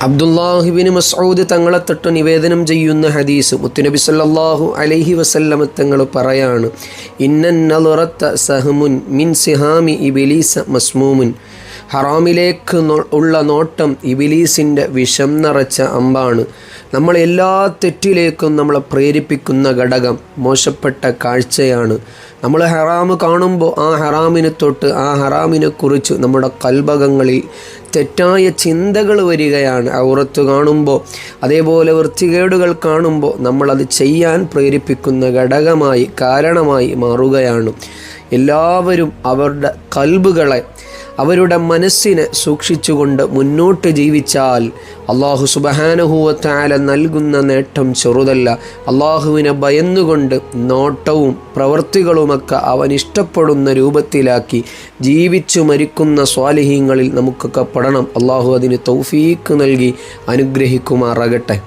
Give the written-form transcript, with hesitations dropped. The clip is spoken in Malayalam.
അബ്ദുല്ലാഹിബിൻ മസ്ഊദ് തങ്ങളെ തൊട്ട് നിവേദനം ചെയ്യുന്ന ഹദീസ്, മുത്തുനബി സല്ലല്ലാഹു അലൈഹി വസല്ലമ തങ്ങൾ പറയാണ്, ഇന്നൻ നളറത്ത സഹമുൻ മിൻ സിഹാമി ഇബ്ലീസ മസ്മൂമുൻ. ഹറാമിലേക്ക് ഉള്ള നോട്ടം ഇബ്ലീസിൻ്റെ വിഷം നിറച്ച അമ്പാണ്. നമ്മളെല്ലാ തെറ്റിലേക്കും നമ്മളെ പ്രേരിപ്പിക്കുന്ന ഘടകം മോശപ്പെട്ട കാഴ്ചയാണ്. നമ്മൾ ഹറാമ് കാണുമ്പോൾ ആ ഹറാമിനെ തൊട്ട് ആ ഹറാമിനെ കുറിച്ച് നമ്മുടെ കൽബകങ്ങളിൽ തെറ്റായ ചിന്തകൾ വരികയാണ്. ഔറത്ത് കാണുമ്പോൾ, അതേപോലെ വൃത്തികേടുകൾ കാണുമ്പോൾ നമ്മളത് ചെയ്യാൻ പ്രേരിപ്പിക്കുന്ന ഘടകമായി, കാരണമായി മാറുകയാണ്. എല്ലാവരും അവരുടെ കൽബുകളെ, അവരുടെ മനസ്സിനെ സൂക്ഷിച്ചുകൊണ്ട് മുന്നോട്ട് ജീവിച്ചാൽ അള്ളാഹു സുബ്ഹാനഹു വ തആല നൽകുന്ന നേട്ടം ചെറുതല്ല. അള്ളാഹുവിനെ ഭയന്നുകൊണ്ട് നോട്ടവും പ്രവൃത്തികളുമൊക്കെ അവൻ ഇഷ്ടപ്പെടുന്ന രൂപത്തിലാക്കി ജീവിച്ചു മരിക്കുന്ന സ്വാലിഹീങ്ങളിൽ നമുക്കൊക്കെ പെടണം. അള്ളാഹു അതിന് തൗഫീക്ക് നൽകി അനുഗ്രഹിക്കുമാറാകട്ടെ.